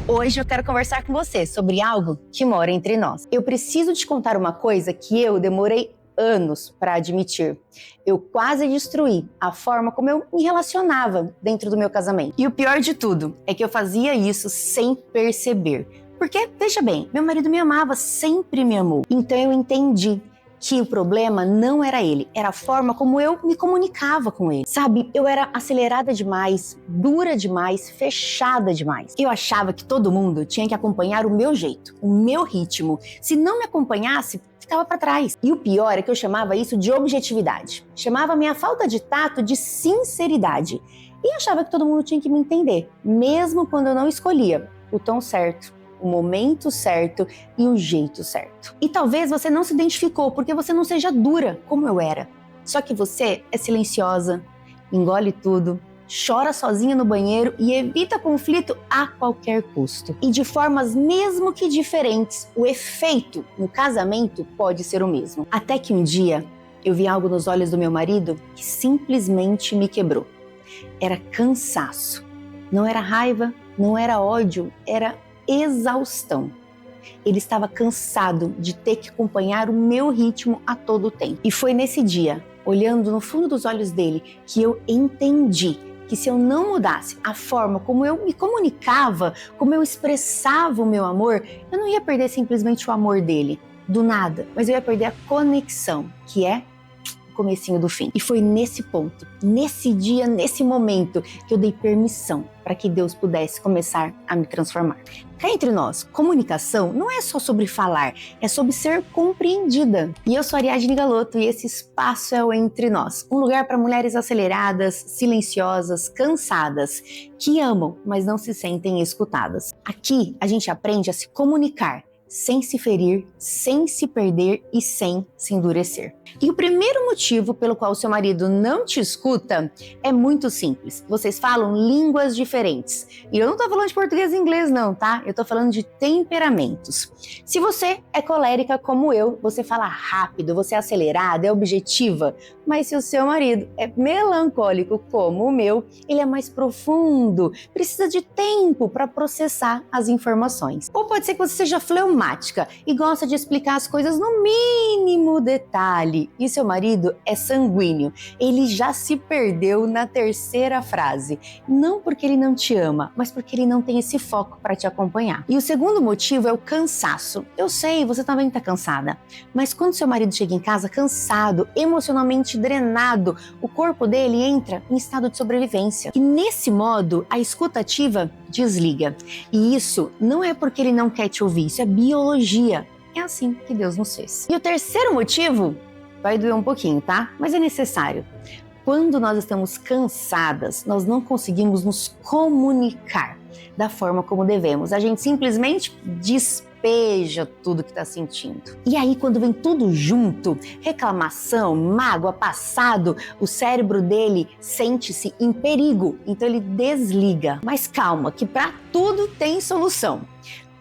Hoje eu quero conversar com você sobre algo que mora entre nós. Eu preciso te contar uma coisa que eu demorei anos para admitir. Eu quase destruí a forma como eu me relacionava dentro do meu casamento. E o pior de tudo é que eu fazia isso sem perceber. Porque, veja bem, meu marido me amava, sempre me amou. Então eu entendi que o problema não era ele, era a forma como eu me comunicava com ele. Sabe, eu era acelerada demais, dura demais, fechada demais. Eu achava que todo mundo tinha que acompanhar o meu jeito, o meu ritmo. Se não me acompanhasse, ficava para trás. E o pior é que eu chamava isso de objetividade. Chamava a minha falta de tato de sinceridade. E achava que todo mundo tinha que me entender, mesmo quando eu não escolhia o tom certo, o momento certo e o jeito certo. E talvez você não se identificou porque você não seja dura como eu era. Só que você é silenciosa, engole tudo, chora sozinha no banheiro e evita conflito a qualquer custo. E de formas mesmo que diferentes, o efeito no casamento pode ser o mesmo. Até que um dia eu vi algo nos olhos do meu marido que simplesmente me quebrou. Era cansaço. Não era raiva, não era ódio, era exaustão. Ele estava cansado de ter que acompanhar o meu ritmo a todo tempo. E foi nesse dia, olhando no fundo dos olhos dele, que eu entendi que se eu não mudasse a forma como eu me comunicava, como eu expressava o meu amor, eu não ia perder simplesmente o amor dele, do nada, mas eu ia perder a conexão, que é comecinho do fim. E foi nesse ponto, nesse dia, nesse momento que eu dei permissão para que Deus pudesse começar a me transformar. Cá entre nós, comunicação não é só sobre falar, é sobre ser compreendida. E eu sou Ariadne Galotto e esse espaço é o Entre Nós, um lugar para mulheres aceleradas, silenciosas, cansadas, que amam, mas não se sentem escutadas. Aqui a gente aprende a se comunicar, sem se ferir, sem se perder e sem se endurecer. E o primeiro motivo pelo qual seu marido não te escuta é muito simples. Vocês falam línguas diferentes. E eu não tô falando de português e inglês não, tá? Eu tô falando de temperamentos. Se você é colérica como eu, você fala rápido, você é acelerada, é objetiva. Mas se o seu marido é melancólico como o meu, ele é mais profundo, precisa de tempo para processar as informações. Ou pode ser que você seja fleumática e gosta de explicar as coisas no mínimo detalhe. E seu marido é sanguíneo. Ele já se perdeu na terceira frase. Não porque ele não te ama, mas porque ele não tem esse foco para te acompanhar. E o segundo motivo é o cansaço. Eu sei, você também está cansada. Mas quando seu marido chega em casa cansado, emocionalmente drenado, o corpo dele entra em estado de sobrevivência. E nesse modo, a escuta ativa desliga. E isso não é porque ele não quer te ouvir, isso é biologia. É assim que Deus nos fez. E o terceiro motivo vai doer um pouquinho, tá? Mas é necessário. Quando nós estamos cansadas, nós não conseguimos nos comunicar da forma como devemos. A gente simplesmente despeja tudo que está sentindo. E aí, quando vem tudo junto, reclamação, mágoa, passado, o cérebro dele sente-se em perigo, então ele desliga. Mas calma, que para tudo tem solução.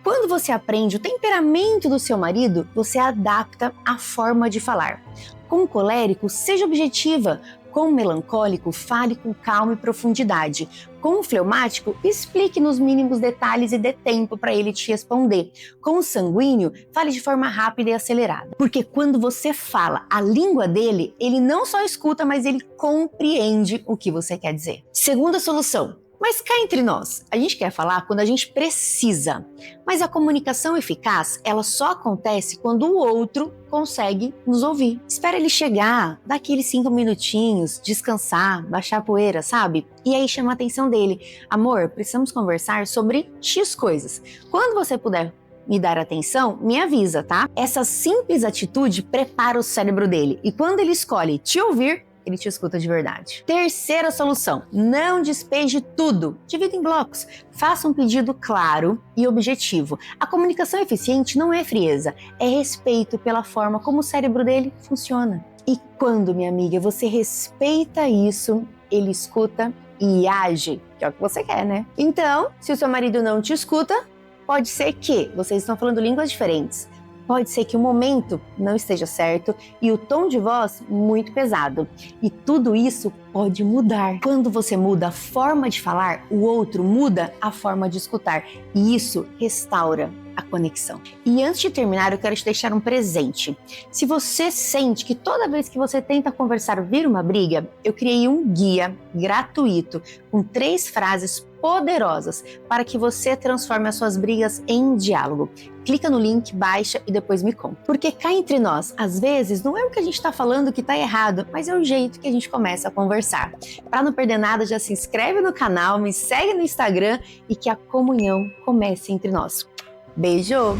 Quando você aprende o temperamento do seu marido, você adapta a forma de falar. Com o colérico, seja objetiva. Com o melancólico, fale com calma e profundidade. Com o fleumático, explique nos mínimos detalhes e dê tempo para ele te responder. Com o sanguíneo, fale de forma rápida e acelerada. Porque quando você fala a língua dele, ele não só escuta, mas ele compreende o que você quer dizer. Segunda solução. Mas cá entre nós, a gente quer falar quando a gente precisa, mas a comunicação eficaz, ela só acontece quando o outro consegue nos ouvir. Espera ele chegar, dá aqueles 5 minutinhos, descansar, baixar a poeira, sabe? E aí chama a atenção dele. Amor, precisamos conversar sobre X coisas. Quando você puder me dar atenção, me avisa, tá? Essa simples atitude prepara o cérebro dele e quando ele escolhe te ouvir, ele te escuta de verdade. Terceira solução, não despeje tudo. Divida em blocos. Faça um pedido claro e objetivo. A comunicação eficiente não é frieza, é respeito pela forma como o cérebro dele funciona. E quando, minha amiga, você respeita isso, ele escuta e age, que é o que você quer, né? Então, se o seu marido não te escuta, pode ser que vocês estão falando línguas diferentes. Pode ser que o momento não esteja certo e o tom de voz muito pesado. E tudo isso pode mudar. Quando você muda a forma de falar, o outro muda a forma de escutar. E isso restaura a conexão. E antes de terminar, eu quero te deixar um presente. Se você sente que toda vez que você tenta conversar vira uma briga, eu criei um guia gratuito com 3 frases poderosas para que você transforme as suas brigas em diálogo. Clica no link, baixa e depois me conta. Porque cá entre nós, às vezes, não é o que a gente está falando que está errado, mas é o jeito que a gente começa a conversar. Para não perder nada, já se inscreve no canal, me segue no Instagram e que a comunhão comece entre nós. Beijo!